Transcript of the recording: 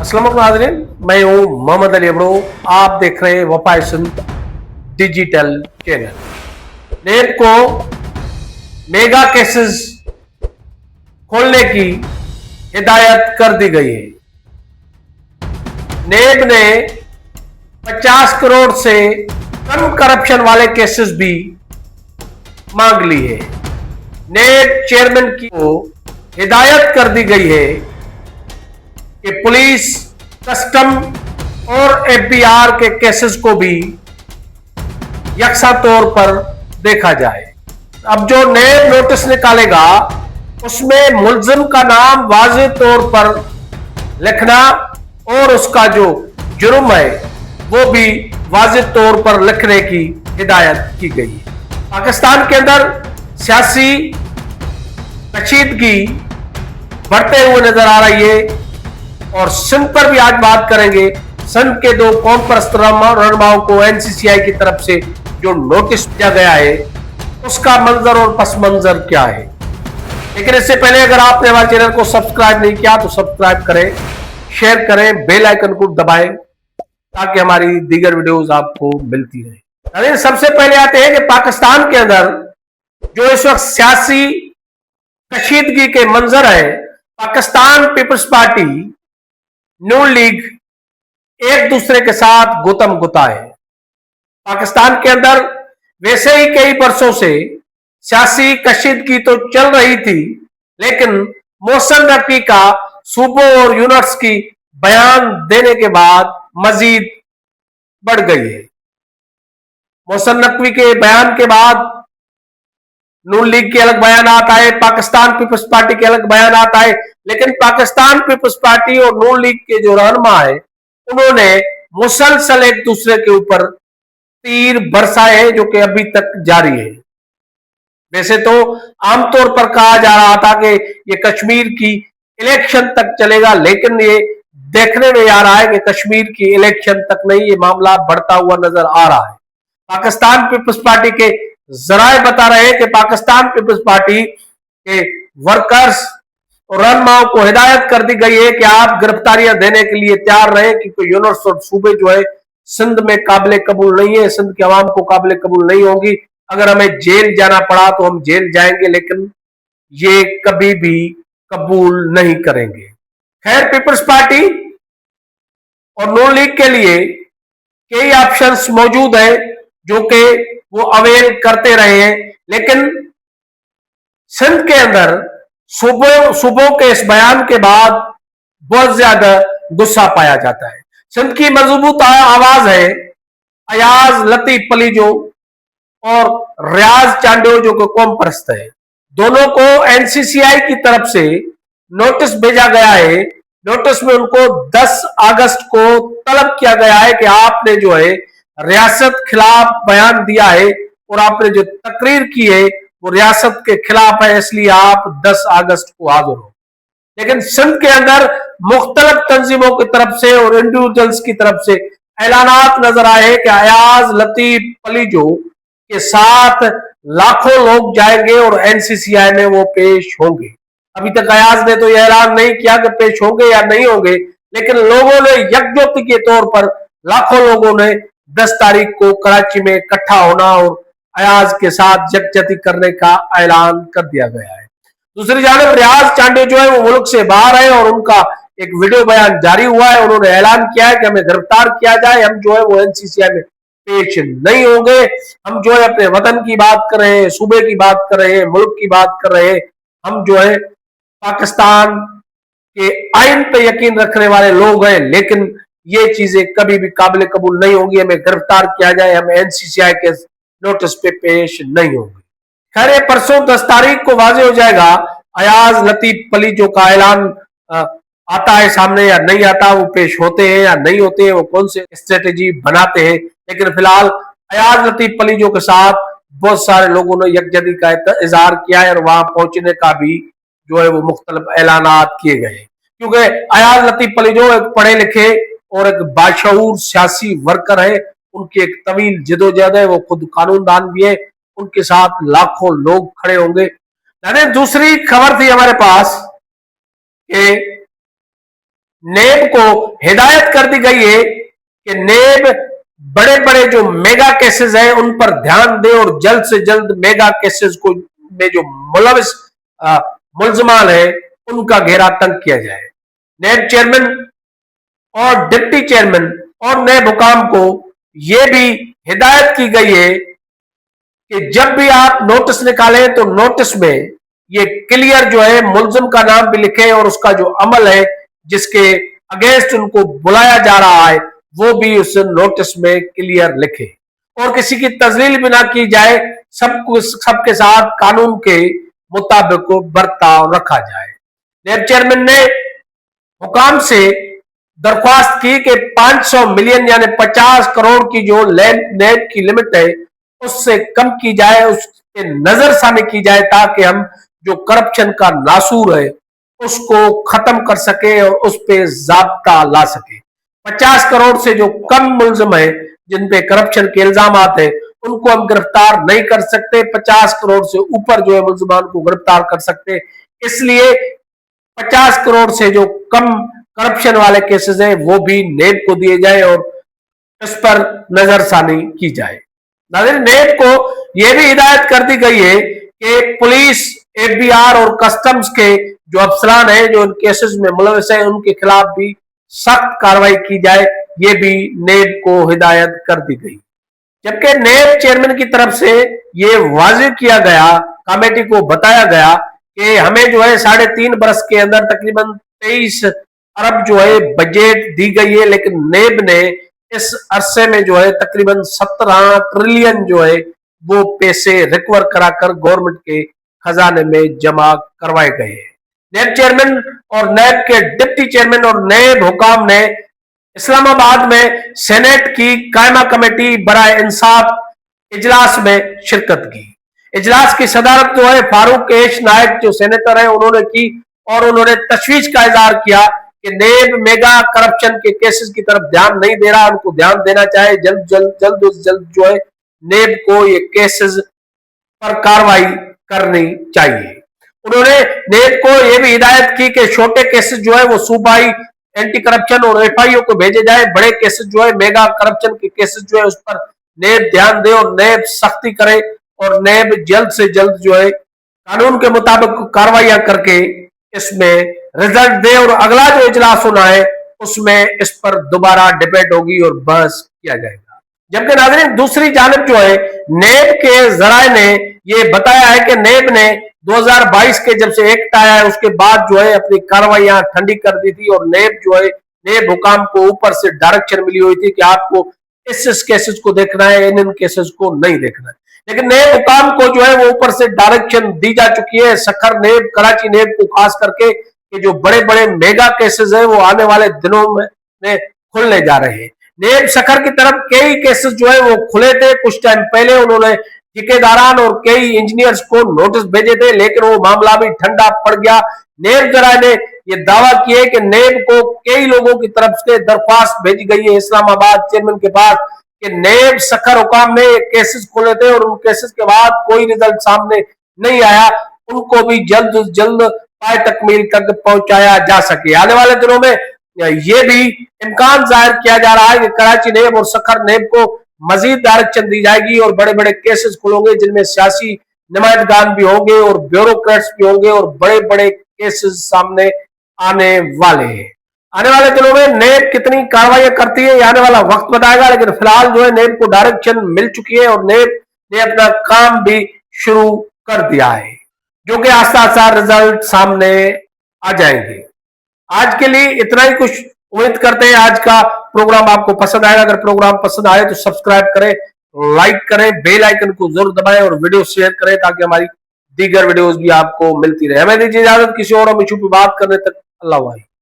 अस्सलाम वालेकुम नाज़रीन, मैं हूं मोहम्मद अली अबड़ो। आप देख रहे हैं वफाए सिंध डिजिटल चैनल। नेब को मेगा केसेस खोलने की हिदायत कर दी गई है। नेब ने 50 करोड़ से कम करप्शन वाले केसेस भी मांग ली है। नेब चेयरमैन की को हिदायत कर दी गई है कि पुलिस, कस्टम और एफबीआर के केसेस को भी यकसा तौर पर देखा जाए। अब जो नेब नोटिस निकालेगा उसमें मुलजिम का नाम वाज़ेह तौर पर लिखना और उसका जो जुर्म है वो भी वाज़ेह तौर पर लिखने की हिदायत की गई है। पाकिस्तान के अंदर सियासी कशीदगी बढ़ते हुए नजर आ रही है और सिंध पर भी आज बात करेंगे। सिंध के दो कौम परस्त रहनुमाओं को एनसीसीआई की तरफ से जो नोटिस दिया गया है उसका मंजर और पस मंजर क्या है। लेकिन इससे पहले अगर आपने हमारे चैनल को सब्सक्राइब नहीं किया तो सब्सक्राइब करें, शेयर करें, बेल आइकन को दबाएं ताकि हमारी दीगर वीडियोस आपको मिलती रहे। सबसे पहले आते हैं कि पाकिस्तान के अंदर जो इस वक्त सियासी कशीदगी के मंजर है, पाकिस्तान पीपल्स पार्टी, नून लीग एक दूसरे के साथ गुतम गुता है। पाकिस्तान के अंदर वैसे ही कई वर्षों से सियासी कशीदगी तो चल रही थी, लेकिन मोहसिन नकवी का सूबों और यूनिट्स की बयान देने के बाद मजीद बढ़ गई है। मोहसिन नकवी के बयान के बाद नून लीग के अलग बयान आता है, पाकिस्तान पीपल्स पार्टी के अलग बयान आता है, लेकिन पाकिस्तान पीपल्स पार्टी और नून लीग के जो रहनुमा है उन्होंने मुसलसल एक दूसरे के ऊपर तीर बरसाए हैं जो कि अभी तक जारी है। वैसे तो आमतौर पर कहा जा रहा था कि ये कश्मीर की इलेक्शन तक चलेगा, लेकिन ये देखने में आ रहा है कि कश्मीर की इलेक्शन तक नहीं, ये मामला बढ़ता हुआ नजर आ रहा है। पाकिस्तान पीपल्स पार्टी के जराए बता रहे हैं कि पाकिस्तान पीपल्स पार्टी के वर्कर्स और रहनुमाओं को हिदायत कर दी गई है कि आप गिरफ्तारियां देने के लिए तैयार रहे, क्योंकि यूनिट्स और सूबे जो है सिंध में काबिल कबूल नहीं है, सिंध के अवाम को काबिल कबूल नहीं होगी। अगर हमें जेल जाना पड़ा तो हम जेल जाएंगे, लेकिन ये कभी भी कबूल नहीं करेंगे। खैर, पीपल्स पार्टी और नून लीग के लिए कई ऑप्शंस मौजूद है जो कि वो अवेल करते रहे हैं, लेकिन सिंध के अंदर सूबों के इस बयान के बाद बहुत ज्यादा गुस्सा पाया जाता है। सिंध की मजबूत आवाज है अयाज लतीफ पलीजो और रियाज चांडियो जो कि कौम परस्त है। दोनों को एनसीसीआई की तरफ से नोटिस भेजा गया है। नोटिस में उनको 10 अगस्त को तलब किया गया है कि आपने जो है रियासत खिलाफ बयान दिया है और आपने जो तकरीर की है वो रियासत के खिलाफ है, इसलिए आप 10 अगस्त को हाजिर हो। लेकिन सिंध के अंदर मुख्तलिफ तंजीमों की तरफ से और इंडिविजुअल्स की तरफ से ऐलानात नजर आए कि अयाज लतीफ पलीजो के साथ लाखों लोग जाएंगे और एनसीसीआई में वो पेश होंगे। अभी तक अयाज ने तो यह ऐलान नहीं किया कि पेश होंगे या नहीं होंगे, लेकिन लोगों ने यकजुहती के तौर पर लाखों लोगों ने 10 तारीख को कराची में इकट्ठा होना और अयाज के साथ यकजहती करने का ऐलान कर दिया गया है। दूसरी जानब रियाज चांडियो जो है वो मुल्क से बाहर है और उनका एक वीडियो बयान जारी हुआ है। उन्होंने ऐलान किया है कि हमें गिरफ्तार किया जाए, हम जो है वो एनसीसीआई में पेश नहीं होंगे। हम जो है अपने वतन की बात कर रहे हैं, सूबे की बात कर रहे हैं, मुल्क की बात कर रहे हैं। हम जो है पाकिस्तान के आइन पे यकीन रखने वाले लोग हैं, लेकिन ये चीजें कभी भी काबिल कबूल नहीं होंगी। हमें गिरफ्तार किया जाए, हम एनसीसीआई के नोटिस पे पेश नहीं होंगे। खैर, परसों 10 तारीख को वाजे हो जाएगा अयाज लतीफ पलीजो का ऐलान आता है सामने या नहीं आता, वो पेश होते हैं या नहीं होते हैं, वो कौन से स्ट्रेटेजी बनाते हैं। लेकिन फिलहाल अयाज लतीफ पलीजो के साथ बहुत सारे लोगों ने यकजहती का इजहार किया है और वहां पहुंचने का भी जो है वो मुख्तलिफ ऐलानात किए गए, क्योंकि अयाज लतीफ पलीजो एक पढ़े लिखे और एक बाशऊर सियासी वर्कर है। उनकी एक तवील जदोजहद है, वो खुद कानूनदान भी है, उनके साथ लाखों लोग खड़े होंगे। दूसरी खबर थी हमारे पास कि नेब को हिदायत कर दी गई है कि नेब बड़े बड़े जो मेगा केसेस हैं उन पर ध्यान दे और जल्द से जल्द मेगा केसेस को में जो मुलविस मुलजमान है उनका घेरा तंग किया जाए। नेब चेयरमैन और डिप्टी चेयरमैन और नेब हुकाम को यह भी हिदायत की गई है कि जब भी आप नोटिस निकालें तो नोटिस में ये क्लियर जो है मुलजिम का नाम भी लिखे और उसका जो अमल है जिसके अगेंस्ट उनको बुलाया जा रहा है वो भी उस नोटिस में क्लियर लिखे और किसी की तजलील भी ना की जाए, सबके साथ कानून के मुताबिक बर्ताव रखा जाए। नेब चेयरमैन ने हुकाम से दरख्वास्त की कि 500 मिलियन यानी 50 करोड़ की जो नेब की लिमिट है उससे कम की जाए, उसके नजरसानी की जाए ताकि हम जो करप्शन का नासूर है उसको खत्म कर सके और उस पे ज़ाब्ता ला सके। 50 करोड़ से जो कम मुलजिम है जिन पे करप्शन के इल्जाम आते हैं उनको हम गिरफ्तार नहीं कर सकते, 50 करोड़ से ऊपर जो है मुलजिमान को गिरफ्तार कर सकते। इसलिए 50 करोड़ से जो कम करप्शन वाले केसेस हैं वो भी नेब को दिए जाए और इस पर नजरसानी की जाए। नाज़रीन, नेब को यह भी हिदायत कर दी गई है कि पुलिस, एफबीआर और कस्टम्स के जो अफसरान हैं जो इन केसेस में मुलविस हैं उनके खिलाफ भी सख्त कार्रवाई की जाए, ये भी नेब को हिदायत कर दी गई। जबकि नेब चेयरमैन की तरफ से ये वाज़ेह किया गया, कमेटी को बताया गया कि हमें जो है 3.5 बरस के अंदर तकरीबन 23 अरब जो है बजट दी गई है, लेकिन नेब ने इस अरसे में जो है तकरीबन 17 ट्रिलियन जो है वो पैसे रिकवर कराकर गवर्नमेंट के खजाने में जमा करवाए गए हैं। नेब चेयरमैन और नेब के डिप्टी चेयरमैन और नेब हुकाम ने इस्लामाबाद में सेनेट की कायमा कमेटी बराए इंसाफ इजलास में शिरकत की। इजलास की सदारत जो है फारूक एश नायक जो सेनेटर है उन्होंने की और उन्होंने तशवीश का इजहार किया कि नेब मेगा करप्शन के केसेस की तरफ ध्यान नहीं दे रहा, उनको ध्यान देना चाहे, जल्द जो है नेब को ये केसेस पर कार्रवाई करनी चाहिए। उन्होंने नेब को यह भी हिदायत की कि छोटे केसेस जो है वो सूबाई एंटी करप्शन और एफआईओ को भेजे जाए, बड़े केसेस जो है मेगा करप्शन के केसेस जो है उस पर नेब ध्यान दे और नेब सख्ती करे और नेब जल्द से जल्द जो है कानून के मुताबिक कार्रवाइयां करके इसमें रिजल्ट दे और अगला जो इजलास होना है उसमें इस पर दोबारा डिबेट होगी और बहस किया जाएगा। जबकि नाज़रीन, दूसरी जानिब जो है नेब के जराए ने यह बताया है कि नेब ने 2022 के जब से एक्ट आया है उसके बाद जो है अपनी कार्रवाइयां ठंडी कर दी थी और नेब जो है नेब हुकाम को ऊपर से डायरेक्शन मिली हुई थी कि आपको इस केसेस को देखना है, इन केसेस को नहीं देखना है। लेकिन नेब हुकाम को जो है वो ऊपर से डायरेक्शन दी जा चुकी है। सखर नेब, कराची नेब को खास करके कि जो बड़े बड़े मेगा केसेस है वो आने वाले दिनों में खुलने जा रहे हैं। नेब सखर की तरफ कई केसेस जो है वो खुले थे, कुछ टाइम पहले उन्होंने ठेकेदारान और कई इंजीनियर्स को नोटिस भेजे थे लेकिन वो मामला भी ठंडा पड़ गया। नेब जराए ने ये दावा किया कि नेब को कई लोगों की तरफ से दरख्वास्त भेजी गई है इस्लामाबाद चेयरमैन के पास कि नेब सखर हुकाम ने केसेस खोले थे और उन केसेस के बाद कोई रिजल्ट सामने नहीं आया, उनको भी जल्द से जल्द पाए तकमील तक पहुंचाया जा सके। आने वाले दिनों में ये भी इम्कान जाहिर किया जा रहा है कि कराची नेब और सखर नेब को मजीद डायरेक्शन दी जाएगी और बड़े बड़े केसेस खुलेंगे जिनमें सियासी नुमाइंदगान भी होंगे और ब्यूरोक्रेट्स भी होंगे और बड़े बड़े केसेस सामने आने वाले हैं। आने वाले दिनों में नेब कितनी कार्रवाई करती है आने वाला वक्त बताएगा, लेकिन फिलहाल जो है नेब को डायरेक्शन मिल चुकी है और नेब ने अपना काम भी शुरू कर दिया है जो कि आस्ता आस्ता रिजल्ट सामने आ जाएंगे। आज के लिए इतना ही कुछ। उम्मीद करते हैं आज का प्रोग्राम आपको पसंद आएगा। अगर प्रोग्राम पसंद आए तो सब्सक्राइब करें, लाइक करें, बेल आइकन को जरूर दबाएं और वीडियो शेयर करें ताकि हमारी दीगर वीडियोस भी आपको मिलती रहे। हमें दीजिए इजाजत, किसी और इशू पे बात करने तक अल्लाह।